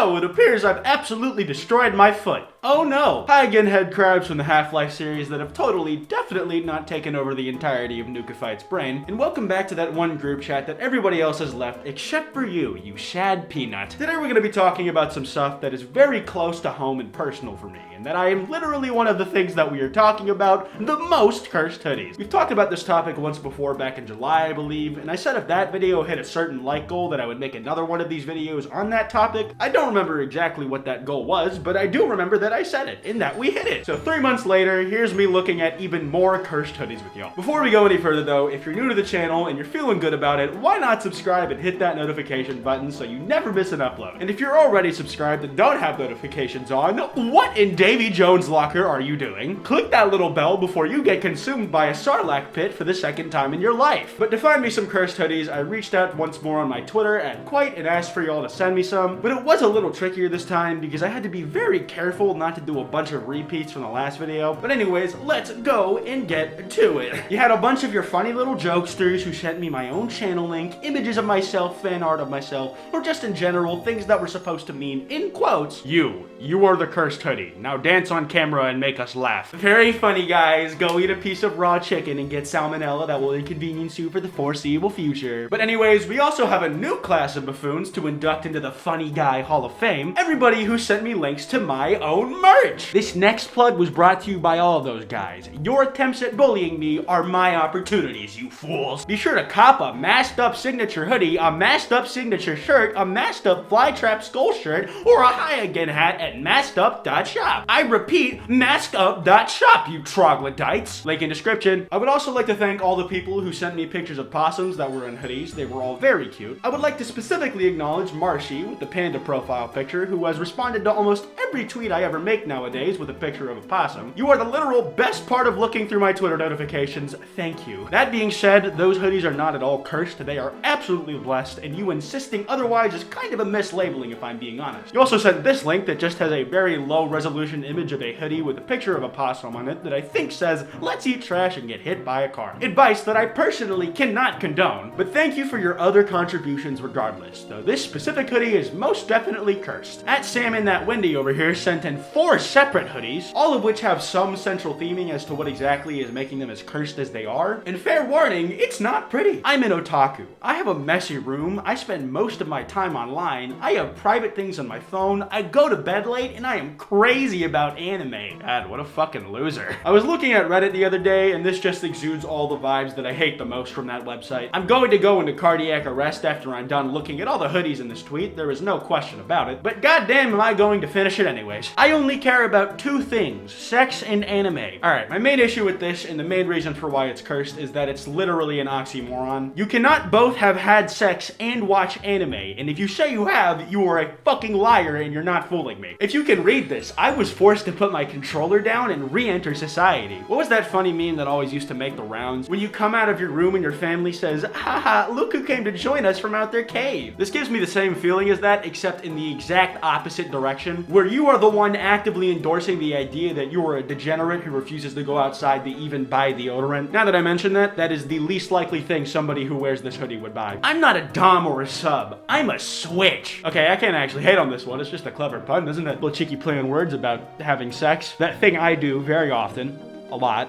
no, it appears I've absolutely destroyed my foot. Oh no. Hi again, head crabs from the Half-Life series that have totally, definitely not taken over the entirety of Kwite's brain, and welcome back to that one group chat that everybody else has left except for you shad peanut. Today we're going to be talking about some stuff that is very close to home and personal for me, and that I am literally one of the things that we are talking about the most: cursed hoodies. We've talked about this topic once before back in July, I believe, and I said if that video hit a certain like goal that I would make another one of these videos on that topic. I don't remember exactly what that goal was, but I do remember that I said it, and that we hit it. So 3 months later, here's me looking at even more cursed hoodies with y'all. Before we go any further though, if you're new to the channel and you're feeling good about it, why not subscribe and hit that notification button so you never miss an upload? And if you're already subscribed and don't have notifications on, what in Davy Jones' locker are you doing? Click that little bell before you get consumed by a Sarlacc pit for the second time in your life. But to find me some cursed hoodies, I reached out once more on my Twitter at Kwite and asked for y'all to send me some, but it was a little trickier this time because I had to be very careful not to do a bunch of repeats from the last video. But anyways, let's go and get to it. You had a bunch of your funny little jokesters who sent me my own channel link, images of myself, fan art of myself, or just in general, things that were supposed to mean, in quotes, you are the cursed hoodie. Now dance on camera and make us laugh. Very funny, guys. Go eat a piece of raw chicken and get salmonella that will inconvenience you for the foreseeable future. But anyways, we also have a new class of buffoons to induct into the Funny Guy Hall of Fame. Everybody who sent me links to my own merch. This next plug was brought to you by all of those guys. Your attempts at bullying me are my opportunities, you fools. Be sure to cop a masked up signature hoodie, a masked up signature shirt, a masked up flytrap skull shirt, or a hi again hat at maskedup.shop. I repeat, maskedup.shop, you troglodytes. Link in description. I would also like to thank all the people who sent me pictures of possums that were in hoodies. They were all very cute. I would like to specifically acknowledge Marshy with the panda profile picture, who has responded to almost every tweet I ever make nowadays with a picture of a possum. You are the literal best part of looking through my Twitter notifications. Thank you. That being said, those hoodies are not at all cursed. They are absolutely blessed, and you insisting otherwise is kind of a mislabeling if I'm being honest. You also sent this link that just has a very low resolution image of a hoodie with a picture of a possum on it that I think says, "Let's eat trash and get hit by a car." Advice that I personally cannot condone, but thank you for your other contributions regardless, though this specific hoodie is most definitely cursed. At Sam and that Wendy over here sent in 4 separate hoodies, all of which have some central theming as to what exactly is making them as cursed as they are. And fair warning, it's not pretty. I'm an otaku. I have a messy room. I spend most of my time online. I have private things on my phone. I go to bed late, and I am crazy about anime. God, what a fucking loser. I was looking at Reddit the other day, and this just exudes all the vibes that I hate the most from that website. I'm going to go into cardiac arrest after I'm done looking at all the hoodies in this tweet. There is no question about it. But goddamn am I going to finish it anyways. I only care about 2 things: sex and anime. Alright, my main issue with this, and the main reason for why it's cursed, is that it's literally an oxymoron. You cannot both have had sex and watch anime, and if you say you have, you are a fucking liar and you're not fooling me. If you can read this, I was forced to put my controller down and re-enter society. What was that funny meme that always used to make the rounds? When you come out of your room and your family says, "Haha, look who came to join us from out their cave." This gives me the same feeling as that, except in the exact opposite direction, where you are the one actively endorsing the idea that you are a degenerate who refuses to go outside to even buy deodorant. Now that I mention that, that is the least likely thing somebody who wears this hoodie would buy. I'm not a dom or a sub. I'm a switch. Okay, I can't actually hate on this one. It's just a clever pun, isn't it? A little cheeky play on words about having sex. That thing I do very often. A lot.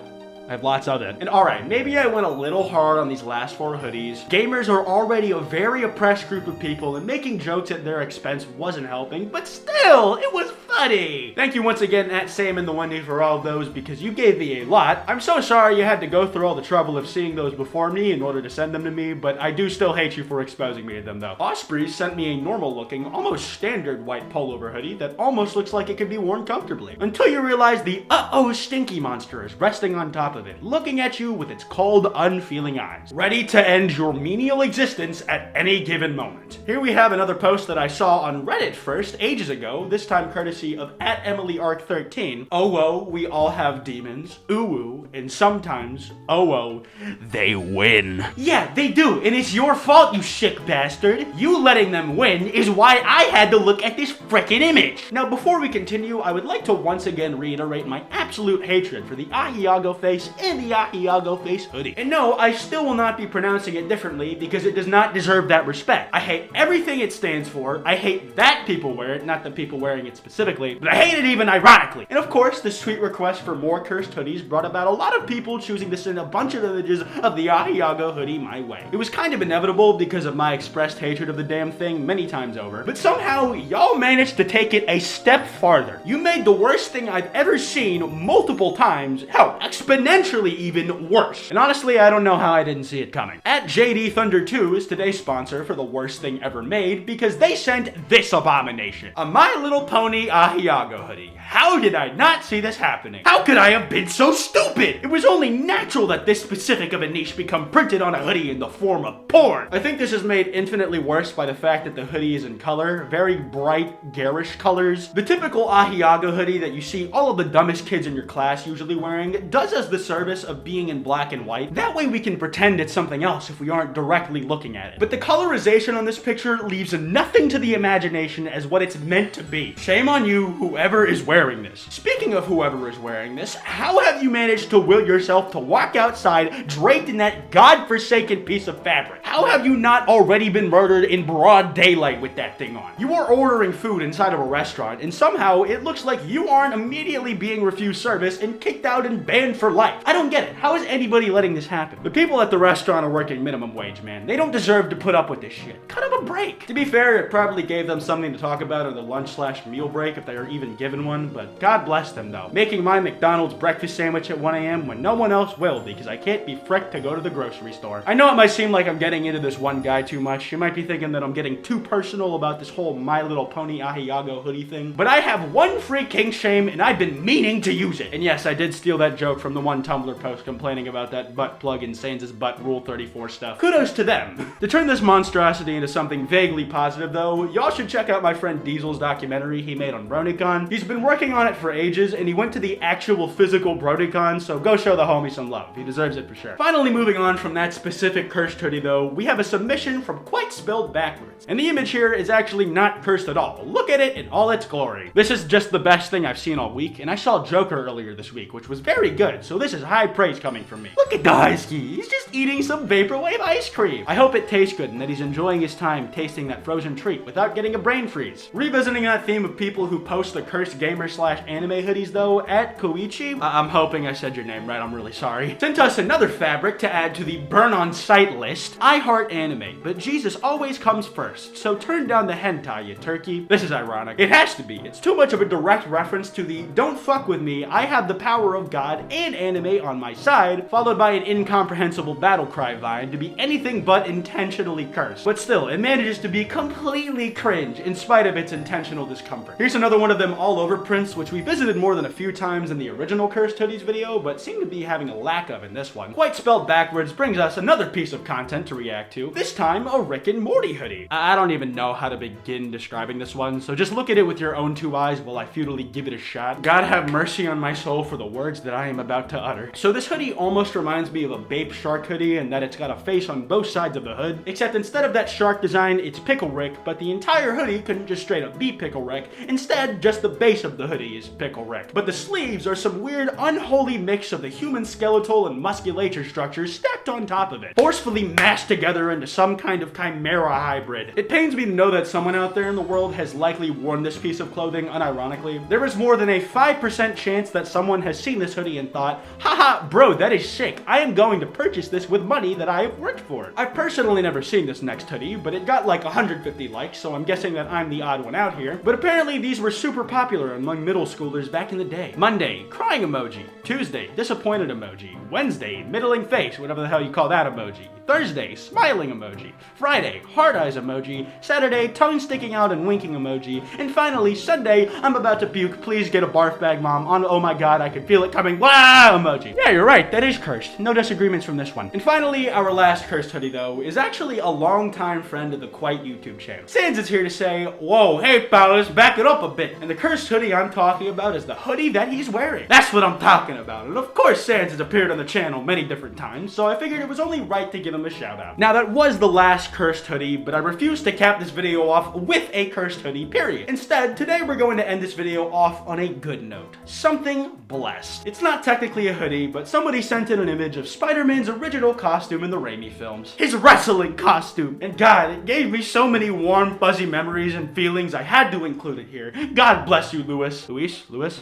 I have lots of it. And alright, maybe I went a little hard on these last 4 hoodies. Gamers are already a very oppressed group of people, and making jokes at their expense wasn't helping, but still, it was funny. Thank you once again at Sam and the Wendy for all of those, because you gave me a lot. I'm so sorry you had to go through all the trouble of seeing those before me in order to send them to me, but I do still hate you for exposing me to them though. Osprey sent me a normal looking, almost standard white pullover hoodie that almost looks like it could be worn comfortably. Until you realize the uh-oh stinky monster is resting on top of it, looking at you with its cold, unfeeling eyes, ready to end your menial existence at any given moment. Here we have another post that I saw on Reddit first, ages ago, this time courtesy of @EmilyArc13. Oh, whoa, we all have demons. Ooh, and sometimes, oh, whoa, they win. Yeah, they do, and it's your fault, you sick bastard. You letting them win is why I had to look at this frickin' image. Now, before we continue, I would like to once again reiterate my absolute hatred for the Ahiago face face and the Ahiago face hoodie. And no, I still will not be pronouncing it differently because it does not deserve that respect. I hate everything it stands for. I hate that people wear it, not the people wearing it specifically, but I hate it even ironically. And of course, this sweet request for more cursed hoodies brought about a lot of people choosing to send a bunch of images of the Ahiago hoodie my way. It was kind of inevitable because of my expressed hatred of the damn thing many times over, but somehow y'all managed to take it a step farther. You made the worst thing I've ever seen multiple times, hell, exponentially even worse. And honestly, I don't know how I didn't see it coming. At JD Thunder 2 is today's sponsor for the worst thing ever made because they sent this abomination. A My Little Pony Ahiago hoodie. How did I not see this happening? How could I have been so stupid? It was only natural that this specific of a niche become printed on a hoodie in the form of porn. I think this is made infinitely worse by the fact that the hoodie is in color, very bright, garish colors. The typical Ahiago hoodie that you see all of the dumbest kids in your class usually wearing does us the service of being in black and white. That way we can pretend it's something else if we aren't directly looking at it. But the colorization on this picture leaves nothing to the imagination as what it's meant to be. Shame on you, whoever is wearing this. Speaking of whoever is wearing this, how have you managed to will yourself to walk outside draped in that godforsaken piece of fabric? How have you not already been murdered in broad daylight with that thing on? You are ordering food inside of a restaurant and somehow it looks like you aren't immediately being refused service and kicked out and banned for life. I don't get it. How is anybody letting this happen? The people at the restaurant are working minimum wage, man. They don't deserve to put up with this shit. Cut them a break. To be fair, it probably gave them something to talk about on the lunch/meal break if they are even given one, but God bless them though. Making my McDonald's breakfast sandwich at 1 a.m. when no one else will because I can't be fricked to go to the grocery store. I know it might seem like I'm getting into this one guy too much. You might be thinking that I'm getting too personal about this whole My Little Pony Ahiago hoodie thing, but I have one free king shame and I've been meaning to use it. And yes, I did steal that joke from the one Tumblr post complaining about that butt plug in Sans' butt Rule 34 stuff. Kudos to them. To turn this monstrosity into something vaguely positive though, y'all should check out my friend Diesel's documentary he made on BronyCon. He's been working on it for ages and he went to the actual physical BronyCon, so go show the homie some love. He deserves it for sure. Finally, moving on from that specific cursed hoodie though, we have a submission from Kwite spelled backwards. And the image here is actually not cursed at all. Look at it in all its glory. This is just the best thing I've seen all week, and I saw Joker earlier this week, which was very good, so this is high praise coming from me. Look at the husky. He's just eating some vaporwave ice cream. I hope it tastes good and that he's enjoying his time tasting that frozen treat without getting a brain freeze. Revisiting that theme of people who post the cursed gamer/anime hoodies though, at Kwite, I'm hoping I said your name right, I'm really sorry, sent us another fabric to add to the burn on sight list. I heart anime, but Jesus always comes first, so turn down the hentai, you turkey. This is ironic. It has to be. It's too much of a direct reference to the don't fuck with me, I have the power of God and anime on my side, followed by an incomprehensible battle cry vine to be anything but intentionally cursed. But still, it manages to be completely cringe in spite of its intentional discomfort. Here's another one of them all over prints, which we visited more than a few times in the original Cursed Hoodies video, but seem to be having a lack of in this one. Kwite spelled backwards brings us another piece of content to react to, this time a Rick and Morty hoodie. I don't even know how to begin describing this one, so just look at it with your own two eyes while I futilely give it a shot. God have mercy on my soul for the words that I am about to utter. So this hoodie almost reminds me of a Bape Shark hoodie in that it's got a face on both sides of the hood, except instead of that shark design, it's Pickle Rick, but the entire hoodie couldn't just straight up be Pickle Rick. Instead, just the base of the hoodie is Pickle Rick. But the sleeves are some weird, unholy mix of the human skeletal and musculature structures stacked on top of it, forcefully mashed together into some kind of chimera hybrid. It pains me to know that someone out there in the world has likely worn this piece of clothing unironically. There is more than a 5% chance that someone has seen this hoodie and thought, haha, bro, that is sick. I am going to purchase this with money that I have worked for. I've personally never seen this next hoodie, but it got like 150 likes, so I'm guessing that I'm the odd one out here. But apparently these were super popular among middle schoolers back in the day. Monday, crying emoji. Tuesday, disappointed emoji. Wednesday, middling face, whatever the hell you call that emoji. Thursday, smiling emoji. Friday, hard eyes emoji. Saturday, tongue sticking out and winking emoji. And finally, Sunday, I'm about to puke, please get a barf bag mom on oh my god, I can feel it coming, blah emoji. Yeah, you're right, that is cursed. No disagreements from this one. And finally, our last cursed hoodie though, is actually a longtime friend of the Kwite YouTube channel. Sans is here to say, whoa, hey fellas, back it up a bit. And the cursed hoodie I'm talking about is the hoodie that he's wearing. That's what I'm talking about. And of course, Sans has appeared on the channel many different times, so I figured it was only right to give him a shout out. Now that was the last cursed hoodie, but I refuse to cap this video off with a cursed hoodie, period. Instead, today we're going to end this video off on a good note. Something blessed. It's not technically a a hoodie, but somebody sent in an image of Spider-Man's original costume in the Raimi films. His wrestling costume. And God, it gave me so many warm, fuzzy memories and feelings I had to include it here. God bless you, Lewis.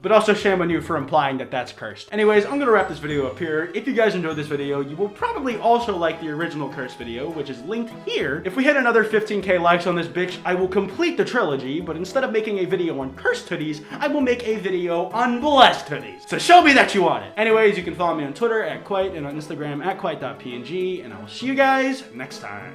But also shame on you for implying that that's cursed. Anyways, I'm gonna wrap this video up here. If you guys enjoyed this video, you will probably also like the original curse video, which is linked here. If we hit another 15k likes on this bitch, I will complete the trilogy, but instead of making a video on cursed hoodies, I will make a video on blessed hoodies. So show me that you want it. Anyways, you can follow me on Twitter at Kwite and on Instagram at Kwite.png, and I will see you guys next time.